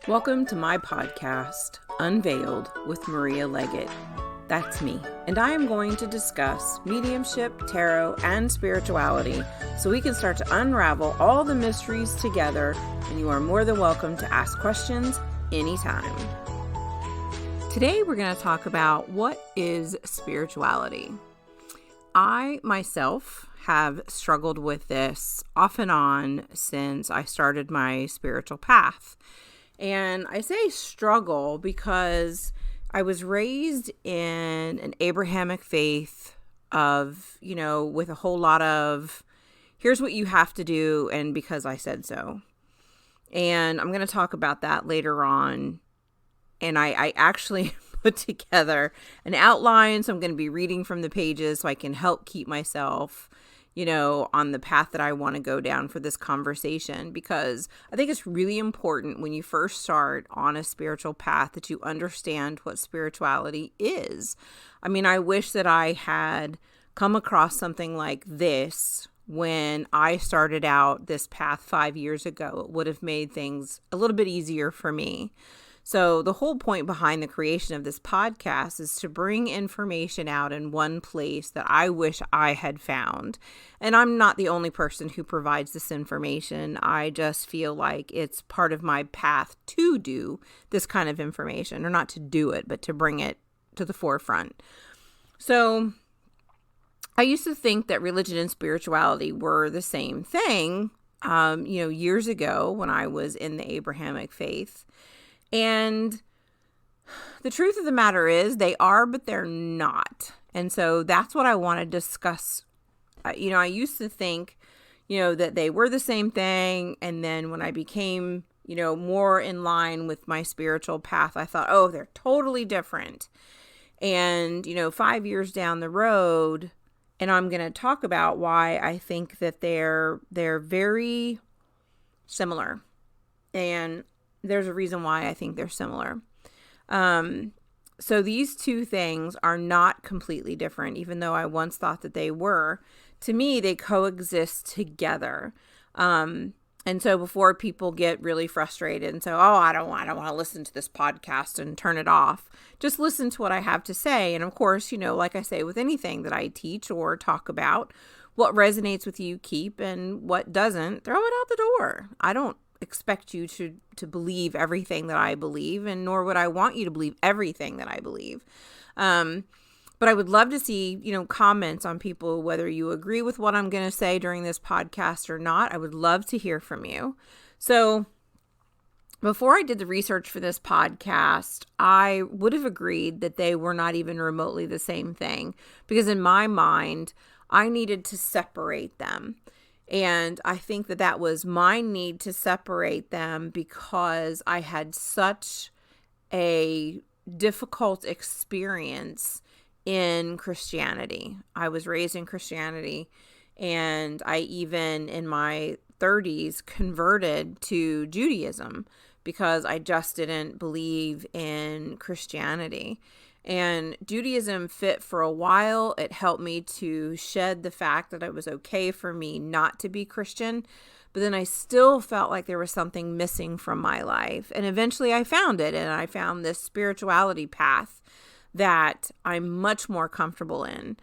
Welcome to my podcast, Unveiled with Maria Leggett. That's me, and I am going to discuss mediumship, tarot, and spirituality so we can start to unravel all the mysteries together, and you are more than welcome to ask questions anytime. Today we're going to talk about what is spirituality. I myself have struggled with this off and on since I started my spiritual path. And I say struggle because I was raised in an Abrahamic faith of, with a whole lot of, here's what you have to do, and because I said so. And I'm going to talk about that later on. And I actually put together an outline, so I'm going to be reading from the pages so I can help keep myself on the path that I want to go down for this conversation, because I think it's really important when you first start on a spiritual path that you understand what spirituality is. I mean, I wish that I had come across something like this when I started out this path 5 years ago. It would have made things a little bit easier for me. So the whole point behind the creation of this podcast is to bring information out in one place that I wish I had found. And I'm not the only person who provides this information. I just feel like it's part of my path to do this kind of information, or not to do it, but to bring it to the forefront. So I used to think that religion and spirituality were the same thing, years ago when I was in the Abrahamic faith. And the truth of the matter is they are, but they're not. And so that's what I want to discuss. I used to think, that they were the same thing. And then when I became, more in line with my spiritual path, I thought, oh, they're totally different. And, 5 years down the road, and I'm going to talk about why I think that they're very similar. And there's a reason why I think they're similar. So these two things are not completely different, even though I once thought that they were. To me, they coexist together. And so before people get really frustrated and say, oh, I don't want to listen to this podcast and turn it off, just listen to what I have to say. And of course, like I say with anything that I teach or talk about, what resonates with you, keep, and what doesn't, throw it out the door. I don't expect you to believe everything that I believe, and nor would I want you to believe everything that I believe. But I would love to see, comments on people, whether you agree with what I'm going to say during this podcast or not. I would love to hear from you. So before I did the research for this podcast, I would have agreed that they were not even remotely the same thing, because in my mind, I needed to separate them. And I think that was my need to separate them because I had such a difficult experience in Christianity. I was raised in Christianity, and I even in my 30s converted to Judaism because I just didn't believe in Christianity. And Judaism fit for a while. It helped me to shed the fact that it was okay for me not to be Christian. But then I still felt like there was something missing from my life. And eventually I found it. And I found this spirituality path that I'm much more comfortable in.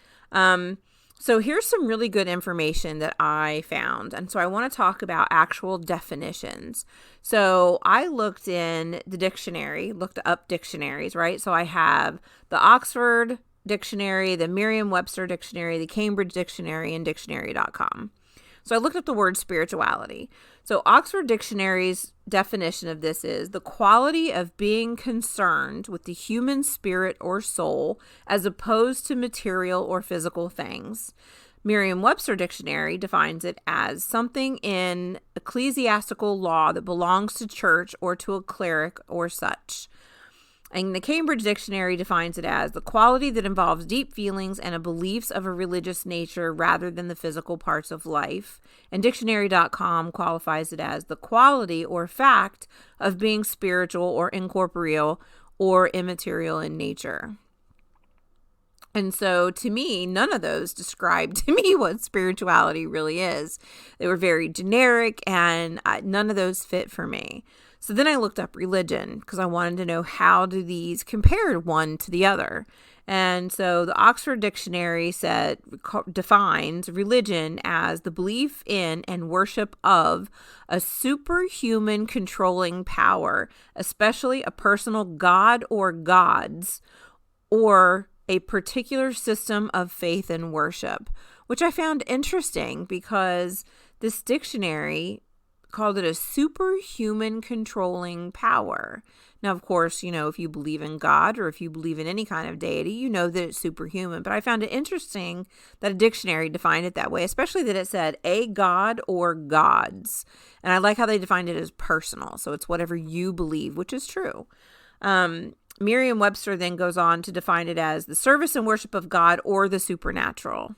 So here's some really good information that I found. And so I want to talk about actual definitions. So I looked in the dictionary, looked up dictionaries, right? So I have the Oxford Dictionary, the Merriam-Webster Dictionary, the Cambridge Dictionary, and dictionary.com. So I looked up the word spirituality. So Oxford Dictionary's definition of this is the quality of being concerned with the human spirit or soul as opposed to material or physical things. Merriam-Webster Dictionary defines it as something in ecclesiastical law that belongs to church or to a cleric or such. And the Cambridge Dictionary defines it as the quality that involves deep feelings and a beliefs of a religious nature rather than the physical parts of life. And dictionary.com qualifies it as the quality or fact of being spiritual or incorporeal or immaterial in nature. And so to me, none of those described to me what spirituality really is. They were very generic, and none of those fit for me. So then I looked up religion because I wanted to know, how do these compare one to the other? And so the Oxford Dictionary defines religion as the belief in and worship of a superhuman controlling power, especially a personal god or gods, or a particular system of faith and worship, which I found interesting because this dictionary called it a superhuman controlling power. Now, of course, if you believe in God or if you believe in any kind of deity, you know that it's superhuman. But I found it interesting that a dictionary defined it that way, especially that it said a god or gods. And I like how they defined it as personal. So it's whatever you believe, which is true. Merriam-Webster then goes on to define it as the service and worship of God or the supernatural.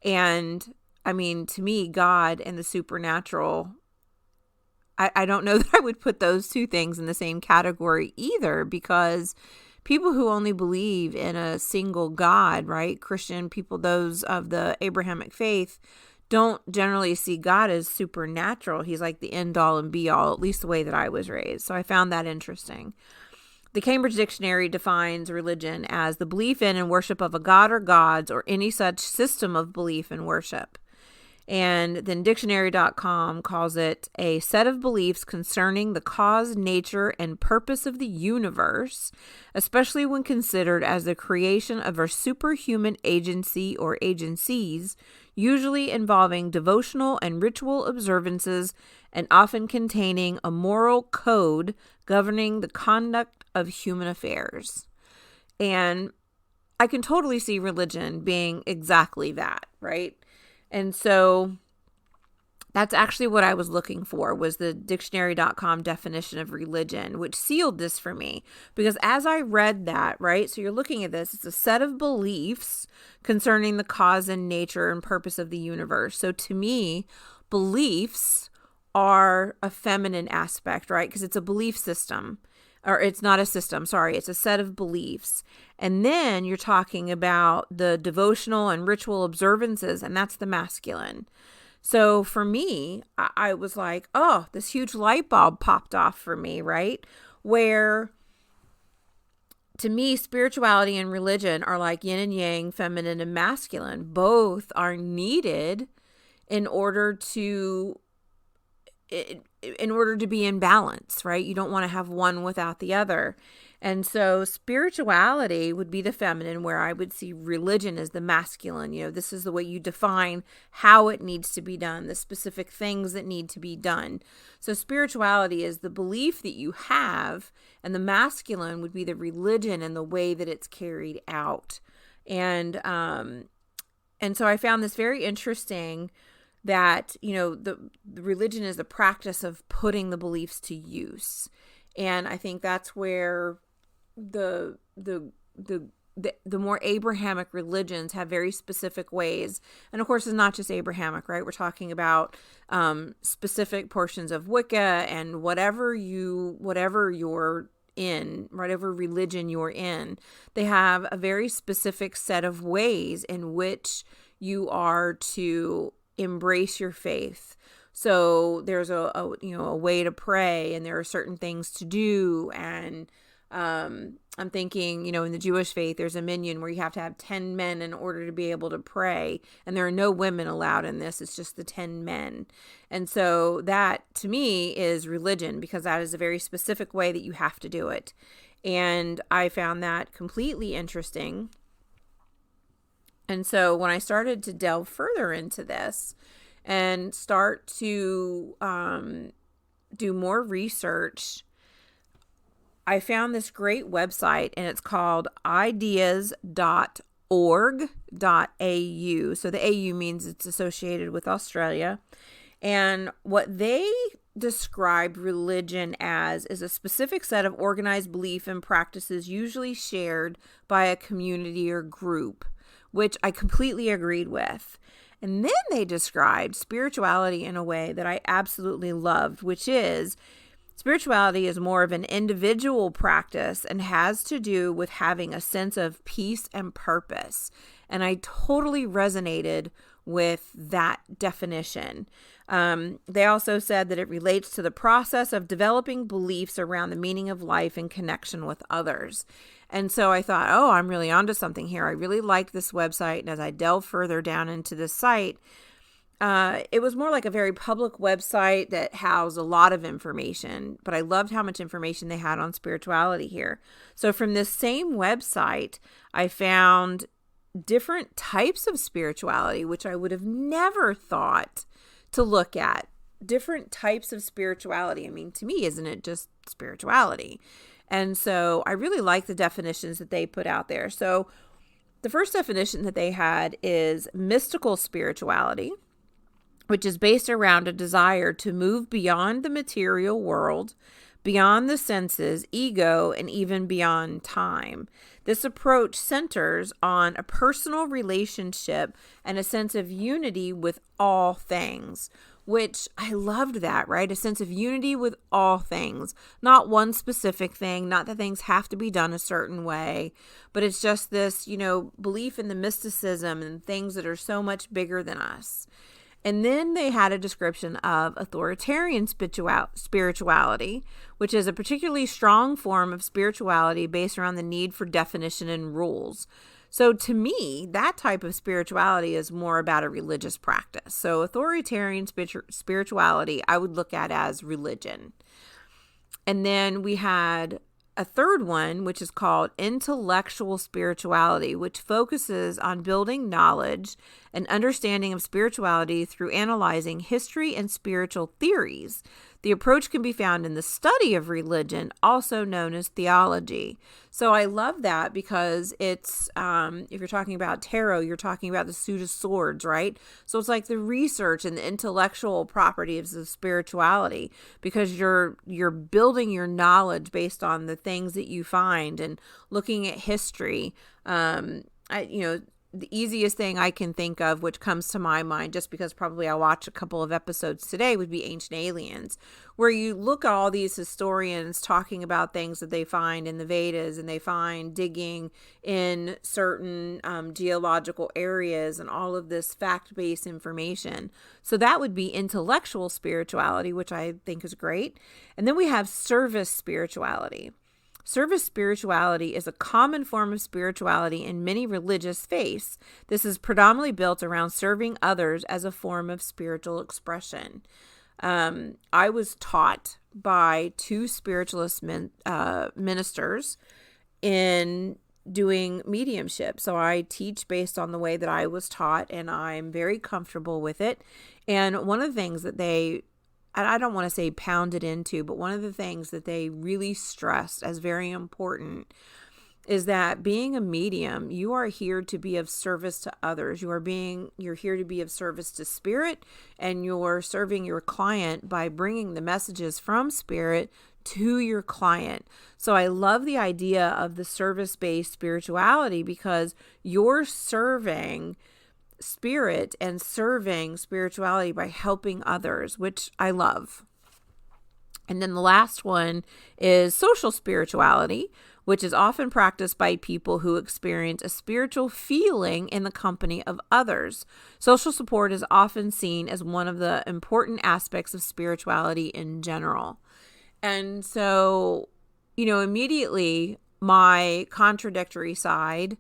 And I mean, to me, God and the supernatural, I don't know that I would put those two things in the same category either, because people who only believe in a single God, right? Christian people, those of the Abrahamic faith, don't generally see God as supernatural. He's like the end all and be all, at least the way that I was raised. So I found that interesting. The Cambridge Dictionary defines religion as the belief in and worship of a god or gods or any such system of belief and worship. And then dictionary.com calls it a set of beliefs concerning the cause, nature, and purpose of the universe, especially when considered as the creation of a superhuman agency or agencies, usually involving devotional and ritual observances and often containing a moral code governing the conduct of human affairs. And I can totally see religion being exactly that, right? And so that's actually what I was looking for, was the dictionary.com definition of religion, which sealed this for me. Because as I read that, right, so you're looking at this, it's a set of beliefs concerning the cause and nature and purpose of the universe. So to me, beliefs are a feminine aspect, right? Because it's a belief system. Or it's not a system, sorry, it's a set of beliefs. And then you're talking about the devotional and ritual observances, and that's the masculine. So for me, I was like, oh, this huge light bulb popped off for me, right? Where to me, spirituality and religion are like yin and yang, feminine and masculine. Both are needed in order to be in balance, right? You don't want to have one without the other. And so spirituality would be the feminine, where I would see religion as the masculine. This is the way you define how it needs to be done, the specific things that need to be done. So spirituality is the belief that you have, and the masculine would be the religion and the way that it's carried out. And so I found this very interesting, that, the religion is the practice of putting the beliefs to use. And I think that's where the more Abrahamic religions have very specific ways. And of course, it's not just Abrahamic, right? We're talking about specific portions of Wicca and whatever you're in, whatever religion you're in, they have a very specific set of ways in which you are to embrace your faith. So there's a way to pray, and there are certain things to do. And I'm thinking, in the Jewish faith, there's a minyan where you have to have 10 men in order to be able to pray. And there are no women allowed in this. It's just the 10 men. And so that to me is religion, because that is a very specific way that you have to do it. And I found that completely interesting. And so when I started to delve further into this and start to do more research, I found this great website, and it's called ideas.org.au. So the AU means it's associated with Australia. And what they describe religion as is a specific set of organized belief and practices usually shared by a community or group, which I completely agreed with. And then they described spirituality in a way that I absolutely loved, which is Spirituality is more of an individual practice and has to do with having a sense of peace and purpose. And I totally resonated with that definition. They also said that it relates to the process of developing beliefs around the meaning of life in connection with others. And so I thought, oh, I'm really onto something here. I really liked this website. And as I delved further down into this site, it was more like a very public website that housed a lot of information, but I loved how much information they had on spirituality here. So from this same website, I found different types of spirituality, which I would have never thought to look at. Different types of spirituality. I mean, to me, isn't it just spirituality? And so I really like the definitions that they put out there. So the first definition that they had is mystical spirituality, which is based around a desire to move beyond the material world, beyond the senses, ego, and even beyond time. This approach centers on a personal relationship and a sense of unity with all things, which I loved that, right? A sense of unity with all things, not one specific thing, not that things have to be done a certain way, but it's just this, belief in the mysticism and things that are so much bigger than us. And then they had a description of authoritarian spirituality, which is a particularly strong form of spirituality based around the need for definition and rules. So to me, that type of spirituality is more about a religious practice. So authoritarian spirituality, I would look at as religion. And then we had a third one, which is called intellectual spirituality, which focuses on building knowledge and understanding of spirituality through analyzing history and spiritual theories. The approach can be found in the study of religion, also known as theology. So I love that because it's, if you're talking about tarot, you're talking about the suit of swords, right? So it's like the research and the intellectual properties of spirituality, because you're building your knowledge based on the things that you find and looking at history. The easiest thing I can think of, which comes to my mind, just because probably I watched a couple of episodes today, would be Ancient Aliens, where you look at all these historians talking about things that they find in the Vedas, and they find digging in certain geological areas and all of this fact-based information. So that would be intellectual spirituality, which I think is great. And then we have service spirituality. Service spirituality is a common form of spirituality in many religious faiths. This is predominantly built around serving others as a form of spiritual expression. I was taught by two spiritualist ministers in doing mediumship. So I teach based on the way that I was taught, and I'm very comfortable with it. And one of the things that I don't want to say pounded into, but one of the things that they really stressed as very important is that being a medium, you are here to be of service to others. You're here to be of service to spirit, and you're serving your client by bringing the messages from spirit to your client. So I love the idea of the service-based spirituality, because you're serving spirit and serving spirituality by helping others, which I love. And then the last one is social spirituality, which is often practiced by people who experience a spiritual feeling in the company of others. Social support is often seen as one of the important aspects of spirituality in general. And so, immediately my contradictory side,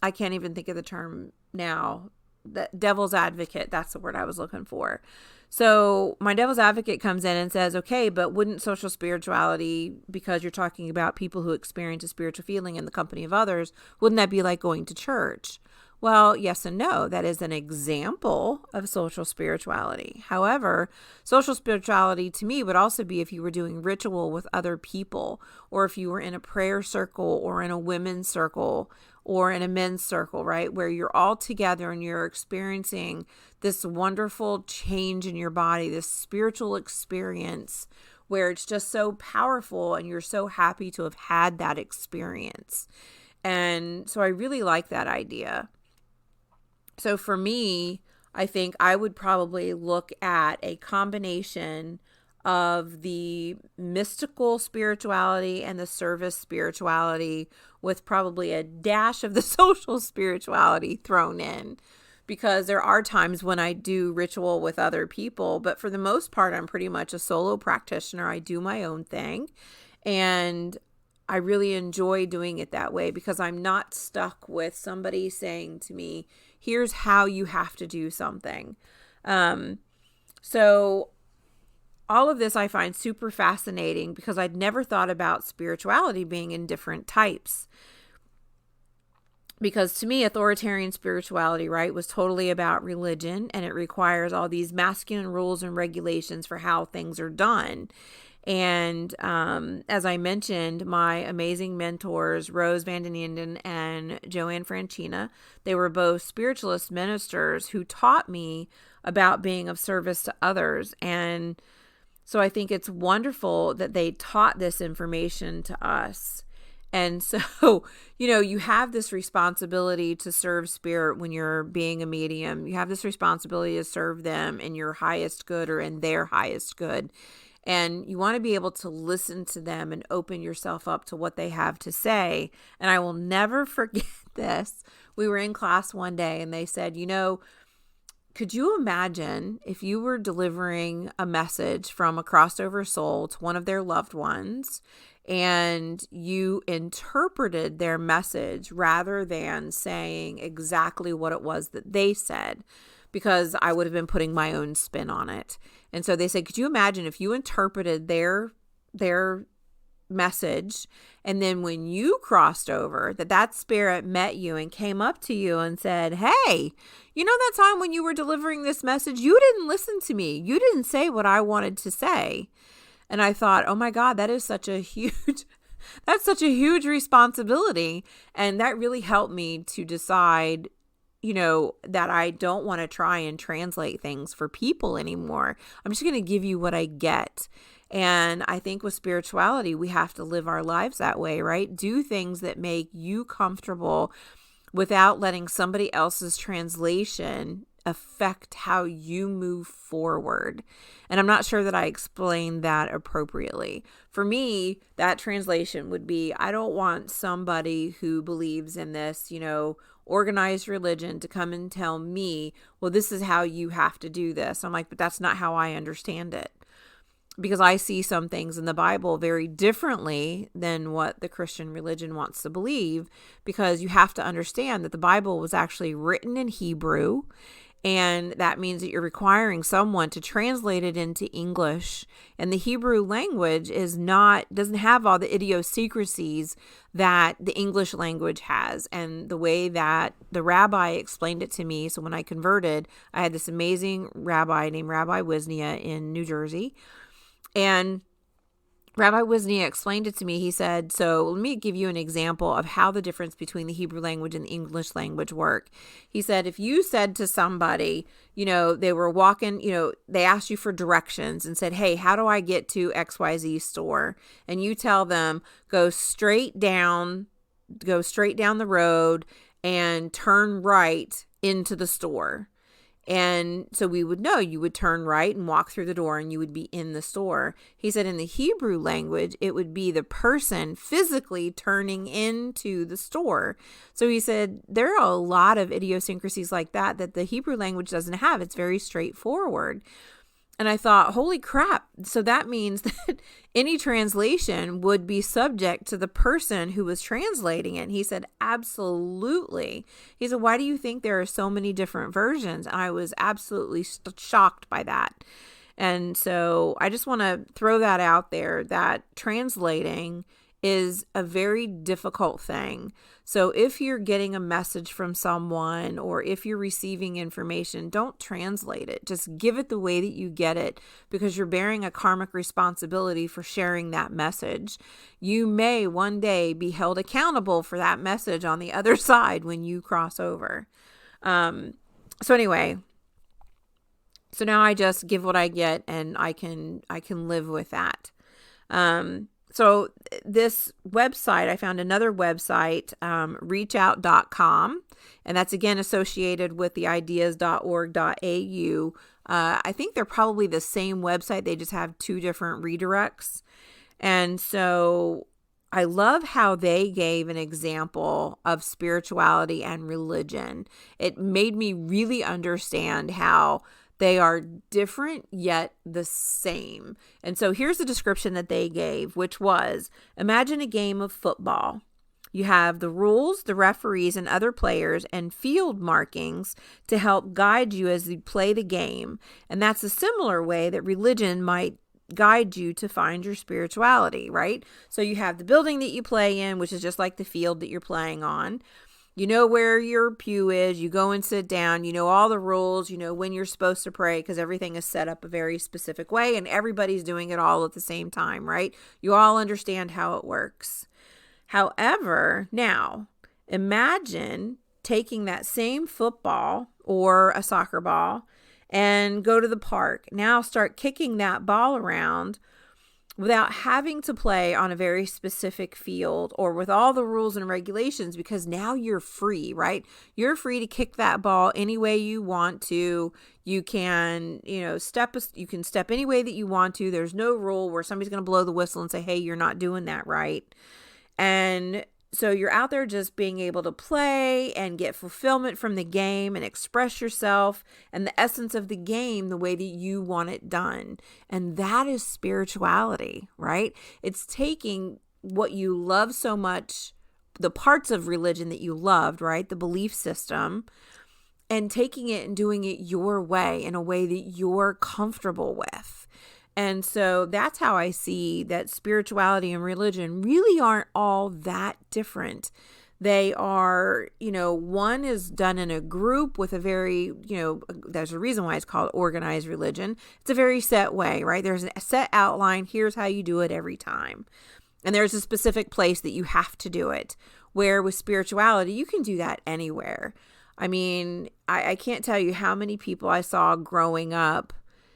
I can't even think of the term now. The devil's advocate, that's the word I was looking for. So my devil's advocate comes in and says, okay, but wouldn't social spirituality, because you're talking about people who experience a spiritual feeling in the company of others, wouldn't that be like going to church? Well, yes and no. That is an example of social spirituality. However, social spirituality to me would also be if you were doing ritual with other people, or if you were in a prayer circle or in a women's circle or in a men's circle, right? Where you're all together and you're experiencing this wonderful change in your body, this spiritual experience where it's just so powerful and you're so happy to have had that experience. And so I really like that idea. So for me, I think I would probably look at a combination of the mystical spirituality and the service spirituality with probably a dash of the social spirituality thrown in. Because there are times when I do ritual with other people, but for the most part, I'm pretty much a solo practitioner. I do my own thing, and I really enjoy doing it that way because I'm not stuck with somebody saying to me, here's how you have to do something. So all of this I find super fascinating because I'd never thought about spirituality being in different types. Because to me, authoritarian spirituality, right, was totally about religion, and it requires all these masculine rules and regulations for how things are done. And as I mentioned, my amazing mentors, Rose Van den Enden and Joanne Franchina, they were both spiritualist ministers who taught me about being of service to others. And so I think it's wonderful that they taught this information to us. And so, you have this responsibility to serve spirit when you're being a medium. You have this responsibility to serve them in your highest good or in their highest good. And you want to be able to listen to them and open yourself up to what they have to say. And I will never forget this. We were in class one day and they said, could you imagine if you were delivering a message from a crossover soul to one of their loved ones and you interpreted their message rather than saying exactly what it was that they said, because I would have been putting my own spin on it. And so they said, could you imagine if you interpreted their message, and then when you crossed over, that spirit met you and came up to you and said, hey, that time when you were delivering this message, you didn't listen to me. You didn't say what I wanted to say. And I thought, oh my God, that's such a huge responsibility. And that really helped me to decide, that I don't want to try and translate things for people anymore. I'm just going to give you what I get. And I think with spirituality, we have to live our lives that way, right? Do things that make you comfortable without letting somebody else's translation affect how you move forward. And I'm not sure that I explained that appropriately. For me, that translation would be, I don't want somebody who believes in this, organized religion to come and tell me, well, this is how you have to do this. I'm like, but that's not how I understand it. Because I see some things in the Bible very differently than what the Christian religion wants to believe, because you have to understand that the Bible was actually written in Hebrew, and that means that you're requiring someone to translate it into English. And the Hebrew language doesn't have all the idiosyncrasies that the English language has. And the way that the rabbi explained it to me, so when I converted, I had this amazing rabbi named Rabbi Wisnia in New Jersey. And Rabbi Wisnia explained it to me. He said, so let me give you an example of how the difference between the Hebrew language and the English language work. He said, if you said to somebody, they were walking, they asked you for directions and said, hey, how do I get to XYZ store? And you tell them, go straight down the road and turn right into the store. And so we would know you would turn right and walk through the door and you would be in the store. He said in the Hebrew language, it would be the person physically turning into the store. So he said there are a lot of idiosyncrasies like that the Hebrew language doesn't have. It's very straightforward. And I thought, holy crap. So that means that any translation would be subject to the person who was translating it. And he said, absolutely. He said, why do you think there are so many different versions? And I was absolutely shocked by that. And so I just want to throw that out there, that translating is a very difficult thing. So if you're getting a message from someone or if you're receiving information, don't translate it. Just give it the way that you get it, because you're bearing a karmic responsibility for sharing that message. You may one day be held accountable for that message on the other side when you cross over. So anyway, so now I just give what I get and I can live with that. So this website, I found another website, reachout.com, and that's again associated with the ideas.org.au. I think they're probably the same website. They just have two different redirects. And so I love how they gave an example of spirituality and religion. It made me really understand how they are different yet the same. And so here's the description that they gave, which was, imagine a game of football. You have the rules, the referees, and other players, and field markings to help guide you as you play the game. And that's a similar way that religion might guide you to find your spirituality, right? So you have the building that you play in, which is just like the field that you're playing on. You know where your pew is. You go and sit down. You know all the rules. You know when you're supposed to pray because everything is set up a very specific way and everybody's doing it all at the same time, right? You all understand how it works. However, now imagine taking that same football or a soccer ball and go to the park. Now start kicking that ball around without having to play on a very specific field or with all the rules and regulations, because now you're free, right? You're free to kick that ball any way you want to. You can, step any way that you want to. There's no rule where somebody's going to blow the whistle and say, hey, you're not doing that right. And so you're out there just being able to play and get fulfillment from the game and express yourself and the essence of the game the way that you want it done. And that is spirituality, right? It's taking what you love so much, the parts of religion that you loved, right? The belief system, and taking it and doing it your way in a way that you're comfortable with. And so that's how I see that spirituality and religion really aren't all that different. They are, one is done in a group with a very, there's a reason why it's called organized religion. It's a very set way, right? There's a set outline. Here's how you do it every time. And there's a specific place that you have to do it. Where with spirituality, you can do that anywhere. I mean, I can't tell you how many people I saw growing up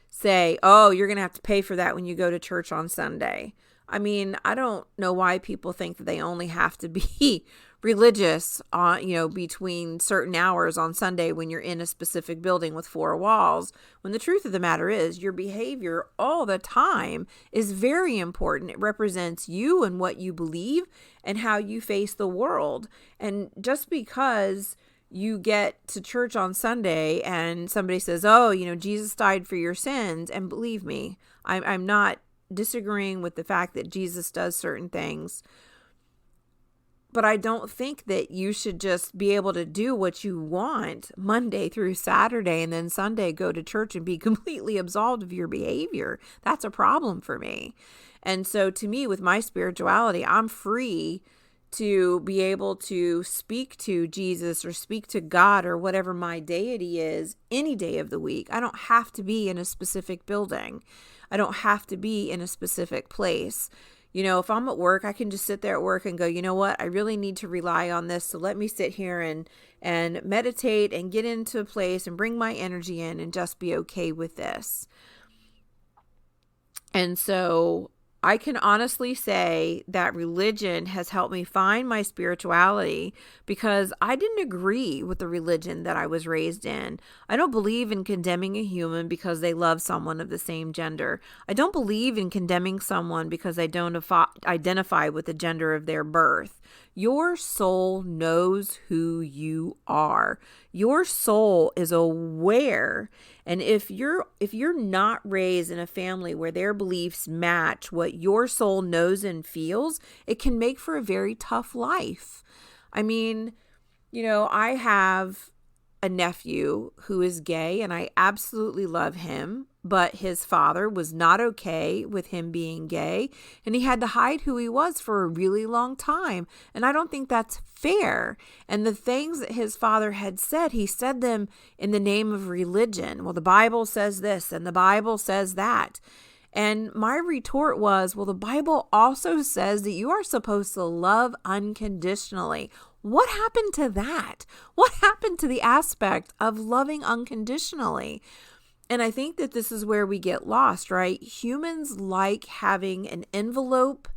say, oh, you're going to have to pay for that when you go to church on Sunday. I mean, I don't know why people think that they only have to be religious between certain hours on Sunday when you're in a specific building with four walls, when the truth of the matter is your behavior all the time is very important. It represents you and what you believe and how you face the world. And just because you get to church on Sunday and somebody says, oh, Jesus died for your sins. And believe me, I'm not disagreeing with the fact that Jesus does certain things. But I don't think that you should just be able to do what you want Monday through Saturday and then Sunday go to church and be completely absolved of your behavior. That's a problem for me. And so to me, with my spirituality, I'm free to be able to speak to Jesus or speak to God or whatever my deity is any day of the week. I don't have to be in a specific building. I don't have to be in a specific place. If I'm at work, I can just sit there at work and go, you know what? I really need to rely on this. So let me sit here and meditate and get into a place and bring my energy in and just be okay with this. And so I can honestly say that religion has helped me find my spirituality because I didn't agree with the religion that I was raised in. I don't believe in condemning a human because they love someone of the same gender. I don't believe in condemning someone because they don't identify with the gender of their birth. Your soul knows who you are. Your soul is aware. And if you're not raised in a family where their beliefs match what your soul knows and feels, it can make for a very tough life. I mean, I have a nephew who is gay and I absolutely love him, but his father was not okay with him being gay and he had to hide who he was for a really long time. And I don't think that's fair. And the things that his father had said, he said them in the name of religion. Well, the Bible says this and the Bible says that. And my retort was, well, the Bible also says that you are supposed to love unconditionally. What happened to that? What happened to the aspect of loving unconditionally? And I think that this is where we get lost, right? Humans like having an envelope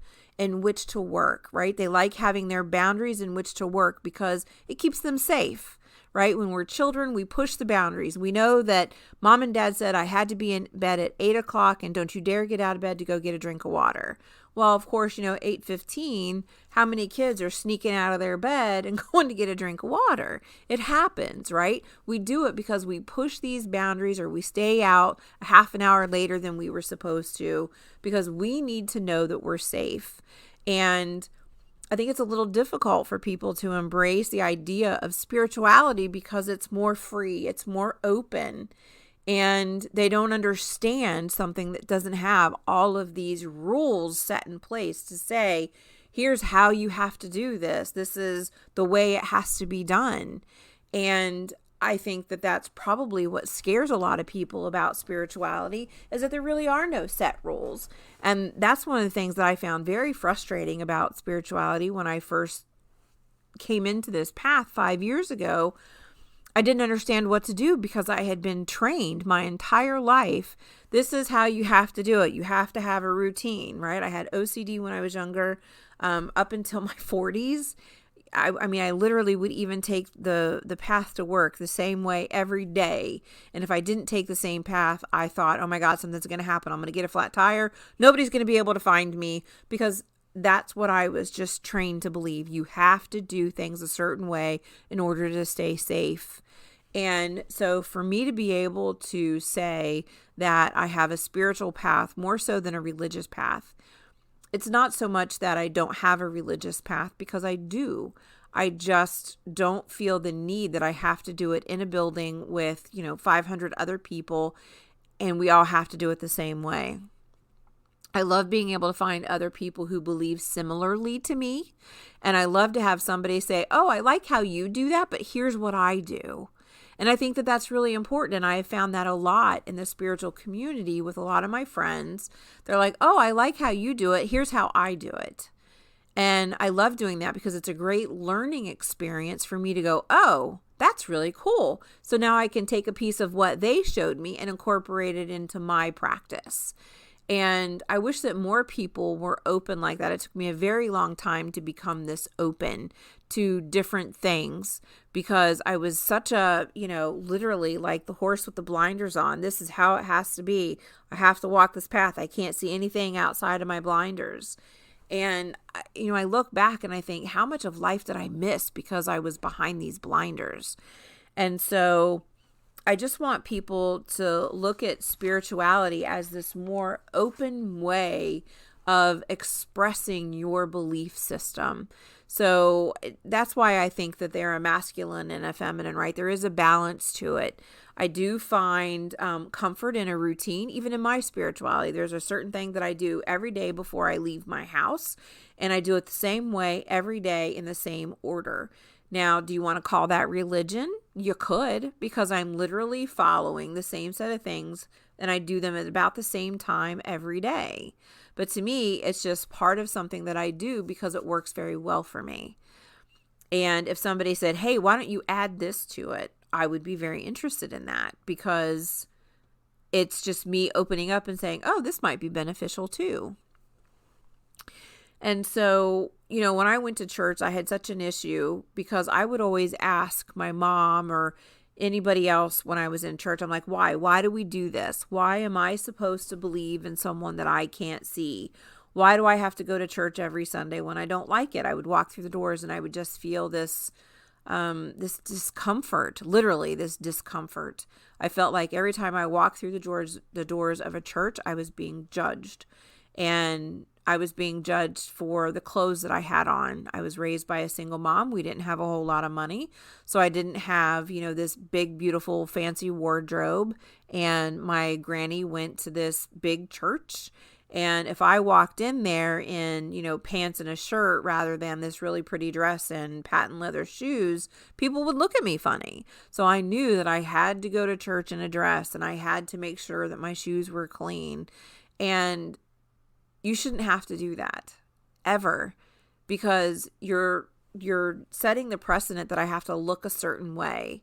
in which to work, right? They like having their boundaries in which to work because it keeps them safe, right? When we're children, we push the boundaries. We know that mom and dad said I had to be in bed at 8 o'clock and don't you dare get out of bed to go get a drink of water. Well, of course, 8:15, how many kids are sneaking out of their bed and going to get a drink of water? It happens, right? We do it because we push these boundaries, or we stay out a half an hour later than we were supposed to because we need to know that we're safe. And I think it's a little difficult for people to embrace the idea of spirituality because it's more free, it's more open, and they don't understand something that doesn't have all of these rules set in place to say, here's how you have to do this. This is the way it has to be done. And I think that that's probably what scares a lot of people about spirituality, is that there really are no set rules. And that's one of the things that I found very frustrating about spirituality when I first came into this path 5 years ago. I didn't understand what to do because I had been trained my entire life. This is how you have to do it. You have to have a routine, right? I had OCD when I was younger, up until my 40s. I mean, I literally would even take the path to work the same way every day. And if I didn't take the same path, I thought, oh my God, something's going to happen. I'm going to get a flat tire. Nobody's going to be able to find me, because that's what I was just trained to believe. You have to do things a certain way in order to stay safe. And so for me to be able to say that I have a spiritual path more so than a religious path, it's not so much that I don't have a religious path, because I do. I just don't feel the need that I have to do it in a building with, 500 other people, and we all have to do it the same way. I love being able to find other people who believe similarly to me. And I love to have somebody say, oh, I like how you do that, but here's what I do. And I think that that's really important. And I have found that a lot in the spiritual community with a lot of my friends. They're like, oh, I like how you do it. Here's how I do it. And I love doing that because it's a great learning experience for me to go, oh, that's really cool. So now I can take a piece of what they showed me and incorporate it into my practice. And I wish that more people were open like that. It took me a very long time to become this open to different things, because I was such a, literally like the horse with the blinders on. This is how it has to be. I have to walk this path. I can't see anything outside of my blinders. And, I look back and I think, how much of life did I miss because I was behind these blinders? And so I just want people to look at spirituality as this more open way of expressing your belief system. So that's why I think that they're a masculine and a feminine, right? There is a balance to it. I do find comfort in a routine, even in my spirituality. There's a certain thing that I do every day before I leave my house, and I do it the same way every day in the same order. Now, do you want to call that religion? You could, because I'm literally following the same set of things, and I do them at about the same time every day. But to me, it's just part of something that I do because it works very well for me. And if somebody said, hey, why don't you add this to it? I would be very interested in that, because it's just me opening up and saying, oh, this might be beneficial too. And so, when I went to church, I had such an issue because I would always ask my mom or anybody else when I was in church, I'm like, why? Why do we do this? Why am I supposed to believe in someone that I can't see? Why do I have to go to church every Sunday when I don't like it? I would walk through the doors and I would just feel this discomfort, literally this discomfort. I felt like every time I walked through the doors of a church, I was being judged. And I was being judged for the clothes that I had on. I was raised by a single mom. We didn't have a whole lot of money. So I didn't have, this big, beautiful, fancy wardrobe. And my granny went to this big church. And if I walked in there in, pants and a shirt rather than this really pretty dress and patent leather shoes, people would look at me funny. So I knew that I had to go to church in a dress, and I had to make sure that my shoes were clean. And you shouldn't have to do that ever, because you're setting the precedent that I have to look a certain way.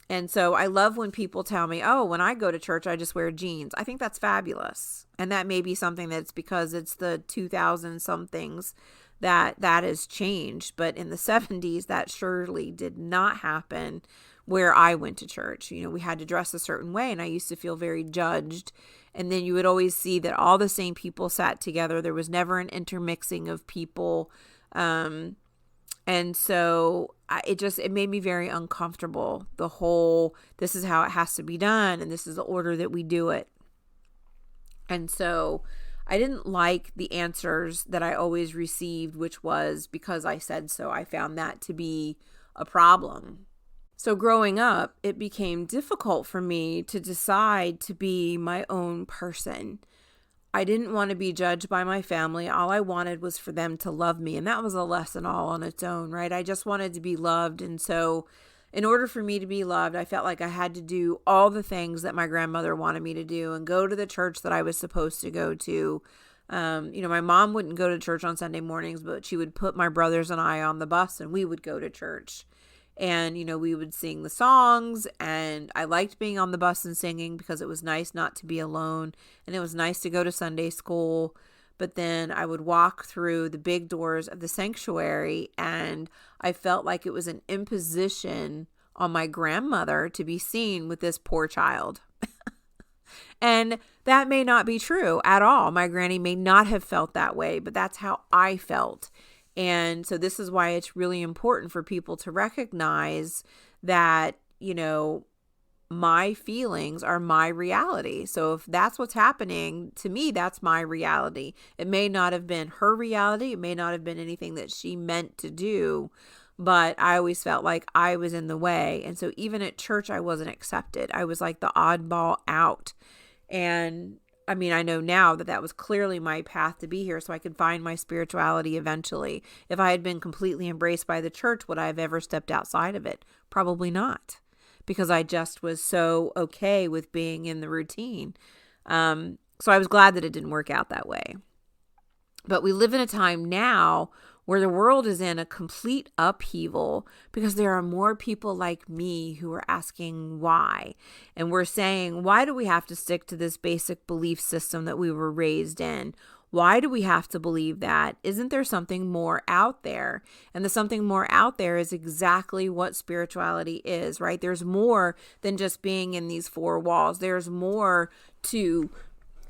And so I love when people tell me, oh, when I go to church, I just wear jeans. I think that's fabulous. And that may be something that's because it's the 2000 somethings that has changed. But in the 70s, that surely did not happen where I went to church. You know, we had to dress a certain way, and I used to feel very judged. And then you would always see that all the same people sat together. There was never an intermixing of people. And so it made me very uncomfortable. The whole, this is how it has to be done, and this is the order that we do it. And so I didn't like the answers that I always received, which was because I said so. I found that to be a problem. So growing up, it became difficult for me to decide to be my own person. I didn't want to be judged by my family. All I wanted was for them to love me. And that was a lesson all on its own, right? I just wanted to be loved. And so in order for me to be loved, I felt like I had to do all the things that my grandmother wanted me to do and go to the church that I was supposed to go to. My mom wouldn't go to church on Sunday mornings, but she would put my brothers and I on the bus and we would go to church. And, we would sing the songs, and I liked being on the bus and singing because it was nice not to be alone, and it was nice to go to Sunday school. But then I would walk through the big doors of the sanctuary, and I felt like it was an imposition on my grandmother to be seen with this poor child. And that may not be true at all. My granny may not have felt that way, but that's how I felt. And so this is why it's really important for people to recognize that, my feelings are my reality. So if that's what's happening to me, that's my reality. It may not have been her reality. It may not have been anything that she meant to do, but I always felt like I was in the way. And so even at church, I wasn't accepted. I was like the oddball out. And I know now that was clearly my path to be here so I could find my spirituality eventually. If I had been completely embraced by the church, would I have ever stepped outside of it? Probably not, because I just was so okay with being in the routine. So I was glad that it didn't work out that way. But we live in a time now where the world is in a complete upheaval because there are more people like me who are asking why. And we're saying, why do we have to stick to this basic belief system that we were raised in? Why do we have to believe that? Isn't there something more out there? And the something more out there is exactly what spirituality is, right? There's more than just being in these four walls. There's more to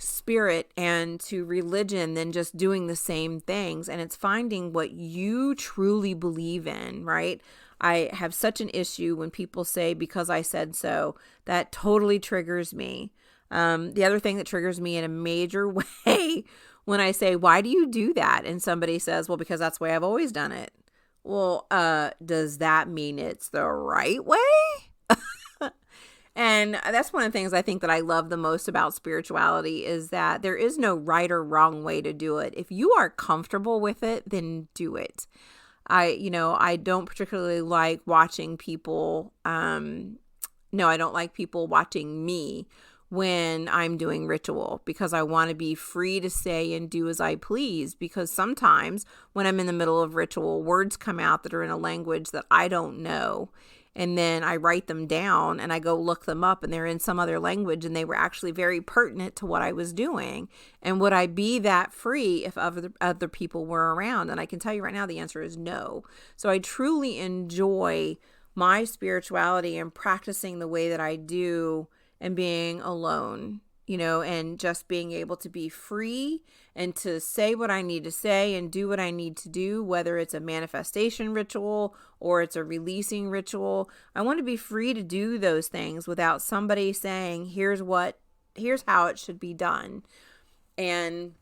spirit and to religion than just doing the same things. And it's finding what you truly believe in, right? I have such an issue when people say, because I said so. That totally triggers me. The other thing that triggers me in a major way when I say, why do you do that? And somebody says, well, because that's the way I've always done it. Well, does that mean it's the right way? And that's one of the things I think that I love the most about spirituality is that there is no right or wrong way to do it. If you are comfortable with it, then do it. I don't particularly like watching people. I don't like people watching me when I'm doing ritual because I want to be free to say and do as I please, because sometimes when I'm in the middle of ritual, words come out that are in a language that I don't know. And then I write them down and I go look them up and they're in some other language and they were actually very pertinent to what I was doing. And would I be that free if other people were around? And I can tell you right now, the answer is no. So I truly enjoy my spirituality and practicing the way that I do and being alone, and just being able to be free and to say what I need to say and do what I need to do, whether it's a manifestation ritual or it's a releasing ritual. I want to be free to do those things without somebody saying, here's how it should be done. And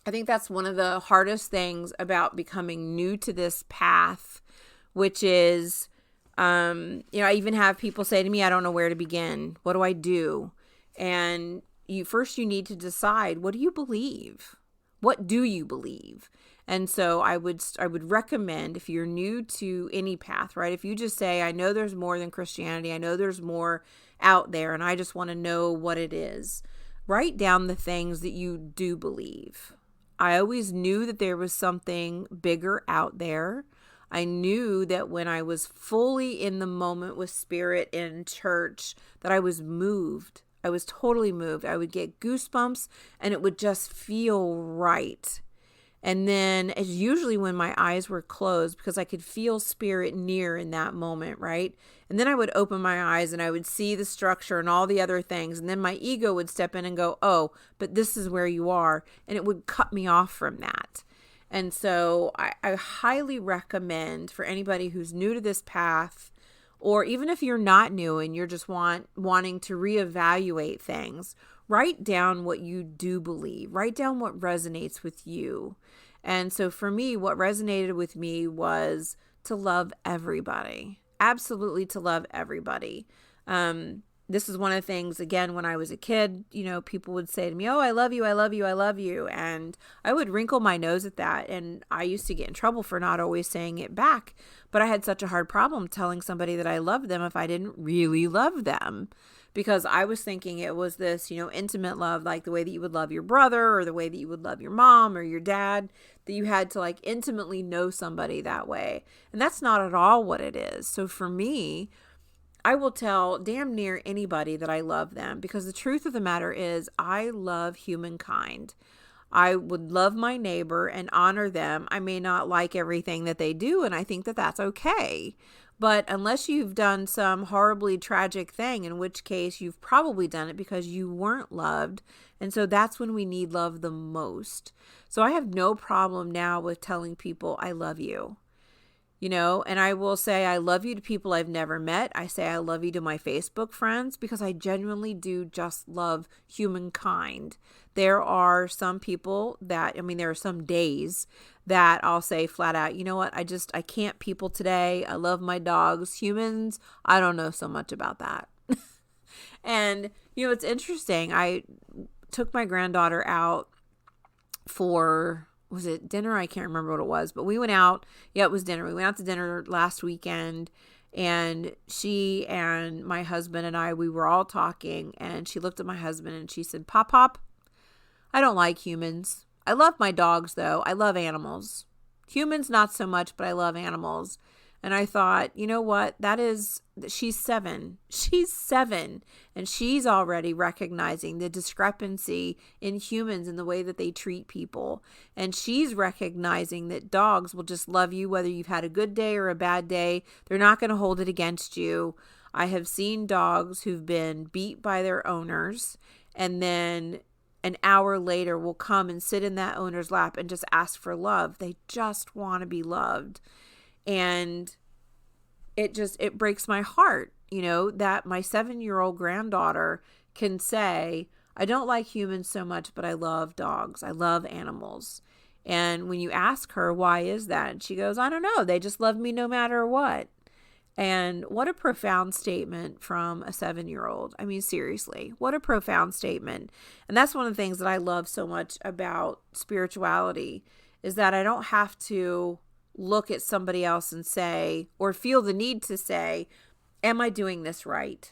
I think that's one of the hardest things about becoming new to this path, which is, I even have people say to me, I don't know where to begin. What do I do? And you need to decide, what do you believe? What do you believe? And so I would recommend, if you're new to any path, right? If you just say, I know there's more than Christianity, I know there's more out there, and I just want to know what it is. Write down the things that you do believe. I always knew that there was something bigger out there. I knew that when I was fully in the moment with Spirit in church, that I was moved. I was totally moved. I would get goosebumps and it would just feel right. And then it's usually when my eyes were closed because I could feel Spirit near in that moment, right? And then I would open my eyes and I would see the structure and all the other things. And then my ego would step in and go, oh, but this is where you are. And it would cut me off from that. And so I highly recommend for anybody who's new to this path, or even if you're not new and you're just wanting to reevaluate things, write down what you do believe. Write down what resonates with you. And so for me, what resonated with me was to love everybody. Absolutely to love everybody. This is one of the things, again, when I was a kid, people would say to me, oh, I love you, I love you, I love you. And I would wrinkle my nose at that. And I used to get in trouble for not always saying it back. But I had such a hard problem telling somebody that I loved them if I didn't really love them. Because I was thinking it was this, intimate love, like the way that you would love your brother or the way that you would love your mom or your dad, that you had to like intimately know somebody that way. And that's not at all what it is. So for me, I will tell damn near anybody that I love them, because the truth of the matter is I love humankind. I would love my neighbor and honor them. I may not like everything that they do, and I think that that's okay. But unless you've done some horribly tragic thing, in which case you've probably done it because you weren't loved. And so that's when we need love the most. So I have no problem now with telling people I love you. And I will say I love you to people I've never met. I say I love you to my Facebook friends because I genuinely do just love humankind. There are some people there are some days that I'll say flat out, you know what? I can't people today. I love my dogs. Humans, I don't know so much about that. And, it's interesting. I took my granddaughter out for, was it dinner? I can't remember what it was, but we went out. Yeah, it was dinner. We went out to dinner last weekend, and she and my husband and I, we were all talking, and she looked at my husband and she said, Pop, I don't like humans. I love my dogs though. I love animals. Humans, not so much, but I love animals. And I thought, you know what? She's 7. She's 7. And she's already recognizing the discrepancy in humans and the way that they treat people. And she's recognizing that dogs will just love you whether you've had a good day or a bad day. They're not going to hold it against you. I have seen dogs who've been beat by their owners, and then an hour later will come and sit in that owner's lap and just ask for love. They just want to be loved. And it breaks my heart, that my 7-year-old granddaughter can say, I don't like humans so much, but I love dogs. I love animals. And when you ask her, why is that? And she goes, I don't know. They just love me no matter what. And what a profound statement from a 7-year-old. I mean, seriously, what a profound statement. And that's one of the things that I love so much about spirituality, is that I don't have to look at somebody else and say, or feel the need to say, am I doing this right?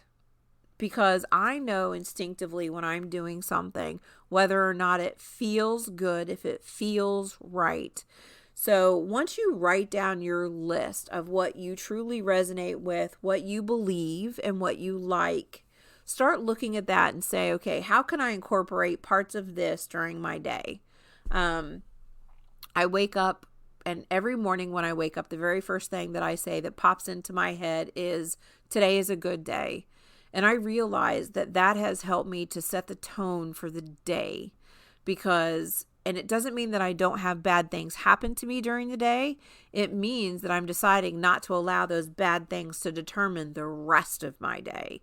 Because I know instinctively when I'm doing something, whether or not it feels good, if it feels right. So once you write down your list of what you truly resonate with, what you believe and what you like, start looking at that and say, okay, how can I incorporate parts of this during my day? I wake up, and every morning when I wake up, the very first thing that I say that pops into my head is, today is a good day. And I realize that has helped me to set the tone for the day, and it doesn't mean that I don't have bad things happen to me during the day. It means that I'm deciding not to allow those bad things to determine the rest of my day.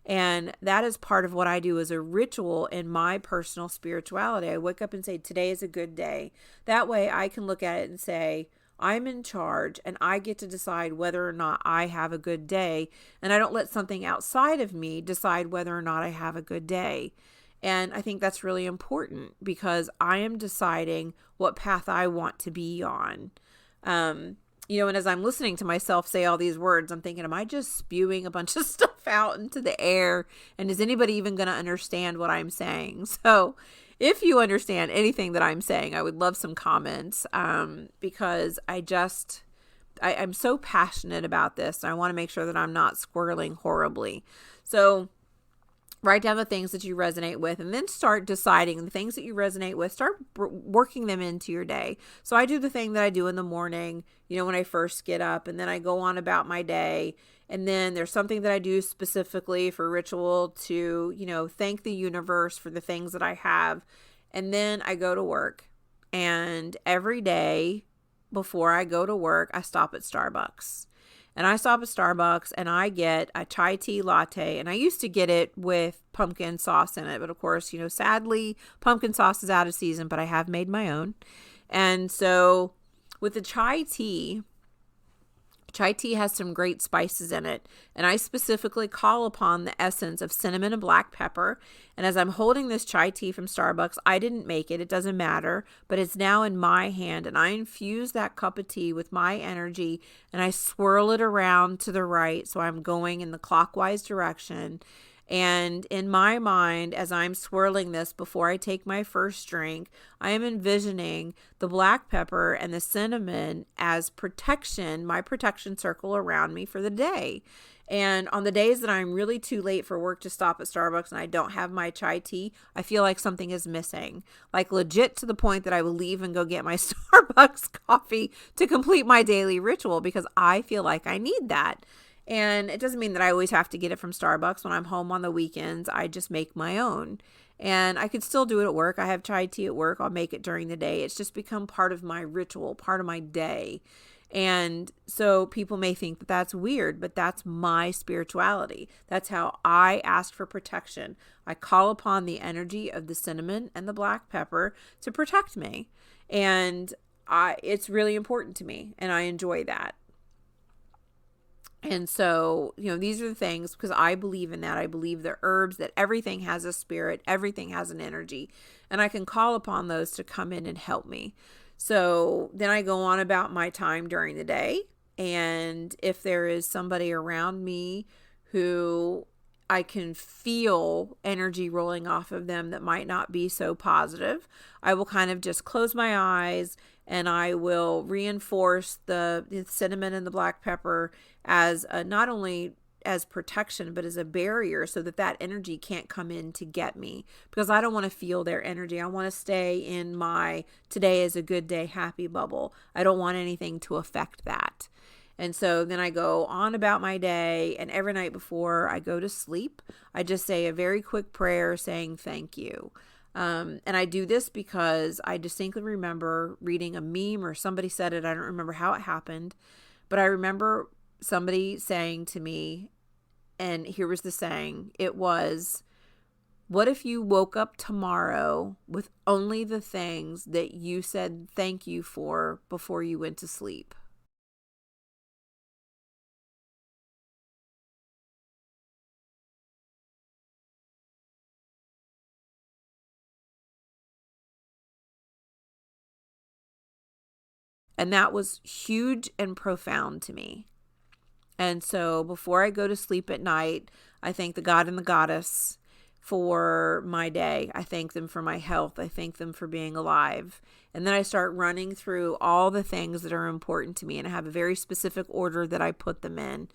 And that is part of what I do as a ritual in my personal spirituality. I wake up and say, today is a good day. That way I can look at it and say, I'm in charge and I get to decide whether or not I have a good day. And I don't let something outside of me decide whether or not I have a good day. And I think that's really important because I am deciding what path I want to be on. And as I'm listening to myself say all these words, I'm thinking, am I just spewing a bunch of stuff out into the air? And is anybody even going to understand what I'm saying? So if you understand anything that I'm saying, I would love some comments, because I'm so passionate about this. And I want to make sure that I'm not squirreling horribly. So write down the things that you resonate with, and then start deciding the things that you resonate with, start working them into your day. So I do the thing that I do in the morning, when I first get up, and then I go on about my day. And then there's something that I do specifically for ritual to, thank the universe for the things that I have. And then I go to work, and every day before I go to work, I stop at Starbucks. And I stop at Starbucks and I get a chai tea latte. And I used to get it with pumpkin sauce in it. But of course, sadly, pumpkin sauce is out of season, but I have made my own. And so with the chai tea has some great spices in it. And I specifically call upon the essence of cinnamon and black pepper. And as I'm holding this chai tea from Starbucks, I didn't make it. It doesn't matter. But it's now in my hand. And I infuse that cup of tea with my energy. And I swirl it around to the right. So I'm going in the clockwise direction. And in my mind, as I'm swirling this before I take my first drink, I am envisioning the black pepper and the cinnamon as protection, my protection circle around me for the day. And on the days that I'm really too late for work to stop at Starbucks and I don't have my chai tea, I feel like something is missing. Like legit to the point that I will leave and go get my Starbucks coffee to complete my daily ritual because I feel like I need that. And it doesn't mean that I always have to get it from Starbucks. When I'm home on the weekends, I just make my own. And I could still do it at work. I have chai tea at work. I'll make it during the day. It's just become part of my ritual, part of my day. And so people may think that that's weird, but that's my spirituality. That's how I ask for protection. I call upon the energy of the cinnamon and the black pepper to protect me. And it's really important to me, and I enjoy that. And so, these are the things because I believe in that. I believe the herbs, that everything has a spirit, everything has an energy, and I can call upon those to come in and help me. So then I go on about my time during the day. And if there is somebody around me who I can feel energy rolling off of them that might not be so positive, I will kind of just close my eyes and I will reinforce the cinnamon and the black pepper as not only as protection, but as a barrier so that energy can't come in to get me, because I don't want to feel their energy. I want to stay in my today is a good day happy bubble. I don't want anything to affect that. And so then I go on about my day, and every night before I go to sleep, I just say a very quick prayer saying thank you. And I do this because I distinctly remember reading a meme, or somebody said it. I don't remember how it happened, but I remember somebody saying to me, and here was the saying, it was, what if you woke up tomorrow with only the things that you said thank you for before you went to sleep? And that was huge and profound to me. And so before I go to sleep at night, I thank the God and the goddess for my day. I thank them for my health. I thank them for being alive. And then I start running through all the things that are important to me. And I have a very specific order that I put them in.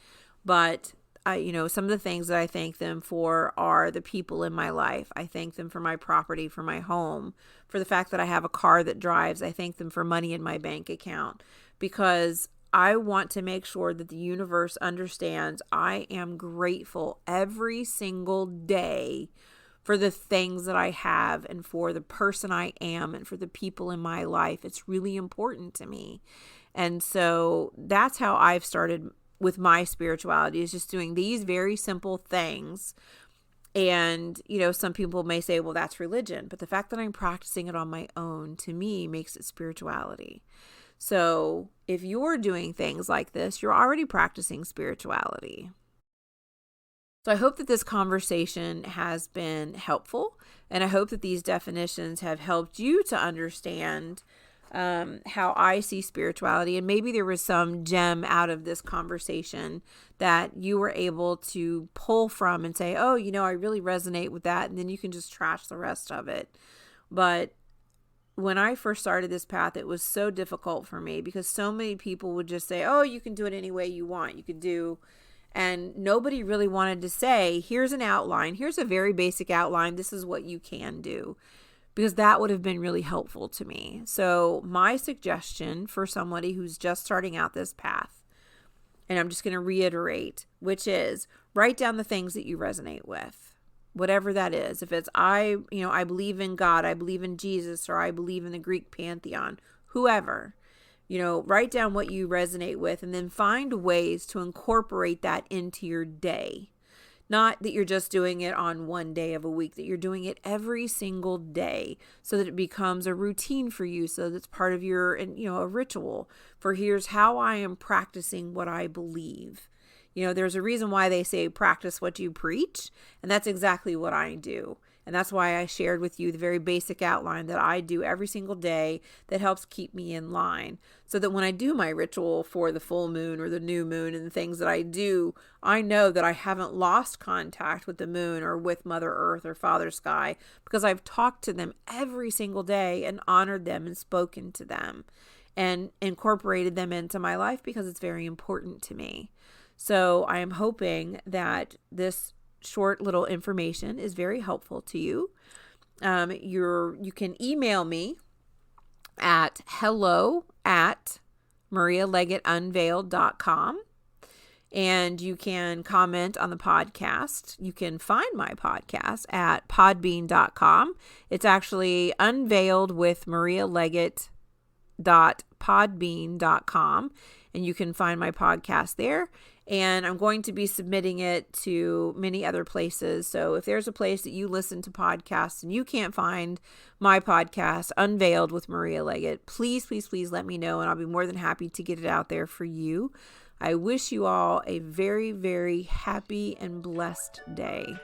But some of the things that I thank them for are the people in my life. I thank them for my property, for my home, for the fact that I have a car that drives. I thank them for money in my bank account, because I want to make sure that the universe understands I am grateful every single day for the things that I have and for the person I am and for the people in my life. It's really important to me. And so that's how I've started with my spirituality, is just doing these very simple things. And, some people may say, well, that's religion. But the fact that I'm practicing it on my own, to me, makes it spirituality. So if you're doing things like this, you're already practicing spirituality. So I hope that this conversation has been helpful. And I hope that these definitions have helped you to understand how I see spirituality. And maybe there was some gem out of this conversation that you were able to pull from and say, oh, I really resonate with that. And then you can just trash the rest of it. But when I first started this path, it was so difficult for me because so many people would just say, oh, you can do it any way you want. You could do, and nobody really wanted to say, here's an outline. Here's a very basic outline. This is what you can do, because that would have been really helpful to me. So my suggestion for somebody who's just starting out this path, and I'm just going to reiterate, which is write down the things that you resonate with. Whatever that is. If it's I believe in God, I believe in Jesus, or I believe in the Greek pantheon, whoever, write down what you resonate with and then find ways to incorporate that into your day. Not that you're just doing it on one day of a week, that you're doing it every single day so that it becomes a routine for you, so that it's part of your, a ritual for here's how I am practicing what I believe. There's a reason why they say practice what you preach, and that's exactly what I do. And that's why I shared with you the very basic outline that I do every single day that helps keep me in line, so that when I do my ritual for the full moon or the new moon and the things that I do, I know that I haven't lost contact with the moon or with Mother Earth or Father Sky, because I've talked to them every single day and honored them and spoken to them and incorporated them into my life because it's very important to me. So I am hoping that this short little information is very helpful to you. You can email me at hello@marialeggettunveiled.com, and you can comment on the podcast. You can find my podcast at podbean.com. It's actually Unveiled with marialeggett.podbean.com, and you can find my podcast there. And I'm going to be submitting it to many other places. So if there's a place that you listen to podcasts and you can't find my podcast, Unveiled with Maria Leggett, please, please, please let me know, and I'll be more than happy to get it out there for you. I wish you all a very, very happy and blessed day.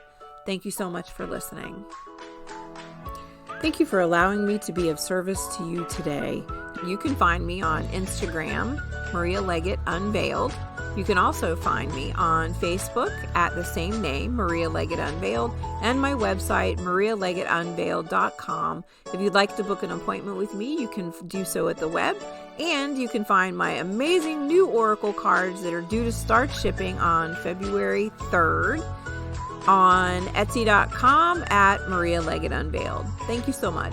Thank you so much for listening. Thank you for allowing me to be of service to you today. You can find me on Instagram, Maria Leggett Unveiled. You can also find me on Facebook at the same name, Maria Leggett Unveiled, and my website, marialeggettunveiled.com. If you'd like to book an appointment with me, you can do so at the web, and you can find my amazing new Oracle cards that are due to start shipping on February 3rd on Etsy.com at Maria Leggett Unveiled. Thank you so much.